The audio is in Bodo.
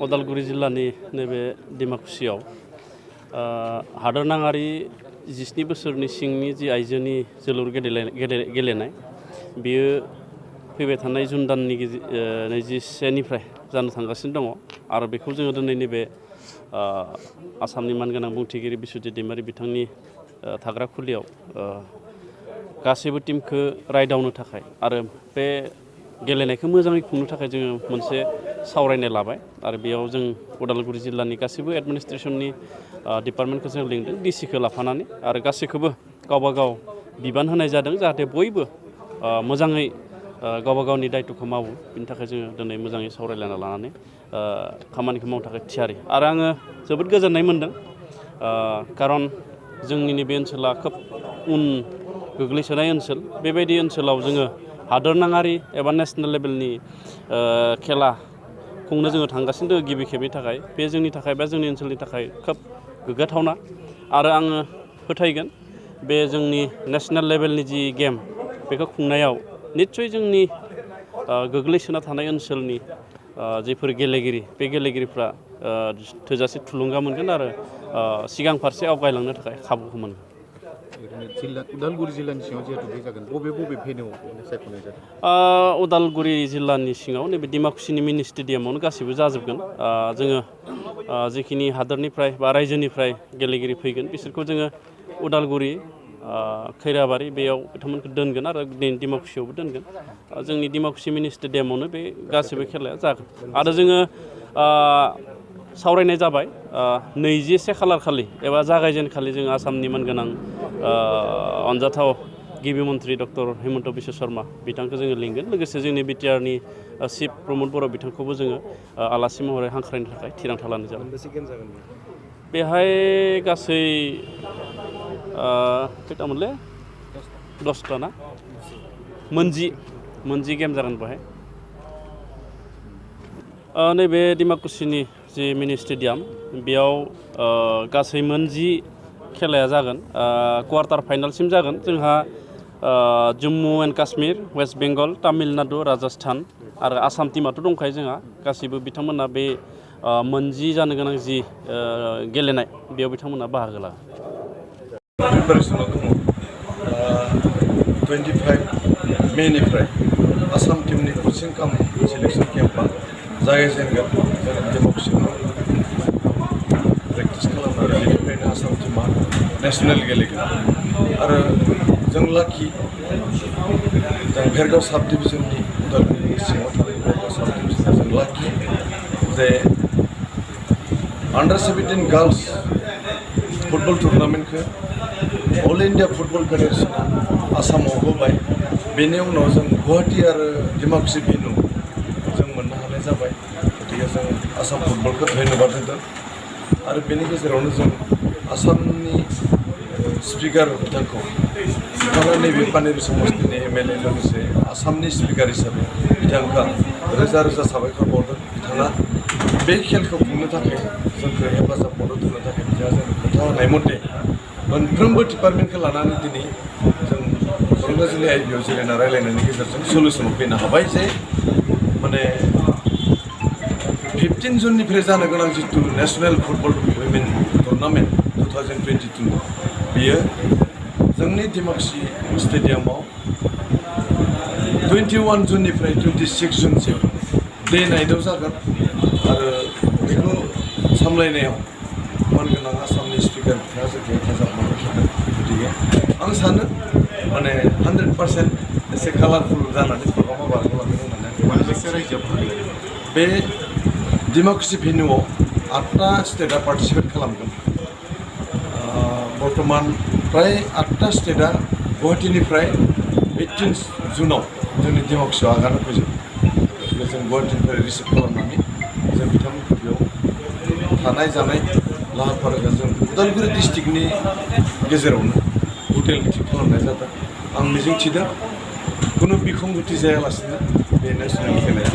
उदालगुरि जिल्लानि नैबे डिमाकुसियाव हादोरनाङारि 17 बोसोरनि सिंनि जि आइजोनि जोलुर गेलेनाय बेयो फैबाय थानाय जुन दाननि 21निफ्राय जानो थांगासिनो दङ आरो बेखौ जोङो दिनै नैबे आसामनि मानगोनां बुंथिगिरि बिस्वजित दैमारि बिथांनि थाग्रा खुलियाव गासैबो टीमखौ रायदावनो थाखाय आरो बे गेलेनायखौ मोजाङै खुंनो थाखाय जोङो मोनसे सावरायनाय लाबाय आरो बेयाव जों उदालगुरि जिल्लानि गासैबो एडमिनिस्ट्रेसननि डिपार्टमेन्टखौ जों लिंदों डिसिखौ लाफानानै आरो गासैखौबो गावबा गाव बिबान होनाय जादों जाहाथे बयबो मोजाङै गावबा गावनि दायित्वखौ मावो बिनि थाखाय जोङो दिनै मोजाङै सावरायलायना लानानै खामानिखौ मावनो थाखाय थियारि आरो आङो जोबोद गोजोननाय मोनदों खारन जोंनि नैबे ओनसोला खोब उन गोग्लैसोनाय ओनसोल बेबायदि ओनसोलाव जोङो हादोरनाङारि एबा नेसनेल लेभेलनि खेला खुंनो जोङो थांगासिनो दङ गिबि खेबनि थाखाय बे जोंनि थाखाय बा जोंनि ओनसोलनि थाखाय खोब गोग्गाथावना आरो आङो फोथायगोन बे जोंनि नेसनेल लेभेलनि जि गेम बेखौ खुंनायाव निस्सय जोंनि गोग्लैसोना थानाय ओनसोलनि जिफोर गेलेगिरि बे गेलेगिरिफ्रा थोजासे थुलुंगा मोनगोन आरो सिगां फारसे आवगायलांनो थाखाय खाबुखौ मोनगोन। उदालगुरि जिल्लानि सिङाव जिहेतु बे जागोन बबे भेन्युआव सायख'नाय जादों? उदालगुरि जिल्लानि सिङाव नैबे डिमाकुसिनि मिनि स्टेडियामावनो गासैबो जाजोबगोन। जोङो जिखिनि हादोरनिफ्राय बा रायजोनिफ्राय गेलेगिरि फैगोन बिसोरखौ जोङो उदालगुरि खैराबारि बेयाव बिथांमोनखौ दोनगोन आरो डिमाकुसियावबो दोनगोन जोंनि डिमाकुसि मिनि स्टेडियामावनो बे गासैबो खेलाया जागोन आरो जोङो सावरायनाय जाबाय 21 खालार खालि एबा जागायजेनखालि जों आसामनि मानगोनां अनजाथाव गिबि मन्त्रि डक्टर हिमन्त बिश्व शर्मा बिथांखौ जोङो लिंगोन लोगोसे जोंनि बिटिआरनि चिफ प्रमद बर' बिथांखौबो जोङो आलासि महरै हांख्रायनो थाखाय थिरांथा लानाय जाबाय। बेहाय गासै खैथामोनलै 10ता ना मोनजि गेम जागोन बेहाय नैबे डिमाकुसिनि जि मिनि स्टेडियाम बेयाव गासै मोनजि खेलाया जागोन क्वार्टार फाइनालसिम जागोन जोंहा जम्मु एन्ड काश्मीर वेस्ट बेंगल तामिलनाडु राजस्थान आरो आसाम टीमाथ' दंखायो जोंहा गासैबो बिथांमोना बे मोनजि जानो गोनां जि गेलेनाय बेयाव बिथांमोना बाहागो लागोन। प्रिपारेसनाव दङ 25 मेनिफ्राय आसाम टीमनि कचिं काम सेलेक्सन केम्पआ जागायजेनगोन जों डेम'क्रेसियाव प्रेक्टिस खालामनानै बेनिफ्रायनो आसाम टीमा नेसनेल गेलेगोन आरो जों लाखि जों भेरगाव साब डिभिजननि उदालगुरिनि सिङाव थानाय भेरगाव साब डिभिजनाव जों लाखि जे अंडार 17 गार्ल्स फुटबल टुर्नामेन्टखौ अल इन्डिया फुटबल फेडारेसना आसामाव होबाय बेनि उनाव जों गुवाहाटी आरो डिमाकुसि भेन्यु जों मोननो हानाय जाबाय गतिके जों आसाम फुटबलखौ धन्यबाद होदों आरो बेनि गेजेरावनो जों आसामनि स्पिकार बिथांखौ बिथाङा नैबे पानेरि समस्तिनि एमएलए लोगोसे आसामनि स्पिकार हिसाबै बिथांखौ रोजा रोजा साबायखर बावदों बिथाङा बे खेलखौ खुंनो थाखाय जोंखौ हेफाजाब मदद होनो थाखाय बिथाङा जों खोथा होनाय मथे मोनफ्रोमबो डिपार्टमेन्टखौ लानानै दिनै जों क'क्राझार जिल्ला आइबिआव जिरायना रायलायनायनि गेजेरजों सल्युसनाव फैनो हाबाय जे माने 15 जुननिफ्राय जानो गोनां जितु नेसनेल फुटबल वुमेन टुर्नामेन्ट 2022 बियो जोंनि डिमाकुसि स्टेडियामाव 21 जुननिफ्राय 26 जुनसिम डे नाइटआव जागोन आरो बेखौ सामलायनायाव मानगोनां आसामनि स्पिकार बिथाङा जोंखौ हेफाजाब मदद होदों गतिके आं सानो माने 100% एसे कालारफुल जानानै प्रग्रामा बारग'लांगोन होननानै बे डिमाकुसि भेन्युआव 8टा स्टेटआ पार्टिसिपेट खालामगोन बर्तमान प्राय 8टा स्टेटआ गुवाहाटीनिफ्राय 18 जुनाव जोंनि डिमाकुसियाव आगान होफैजोबो जों गुवाहाटीनिफ्राय रिसिभ खालामनानै जों बिथांमोनखौ बेयाव थानाय जानाय लाहार फाहार जों उदालगुरि डिस्ट्रिक्टनि गेजेरावनो हटेल थिक खालामनाय जादों आं मिजिंथिदों खुनु बिखंगथि जायालासिनो बे नेसनेल खेलाया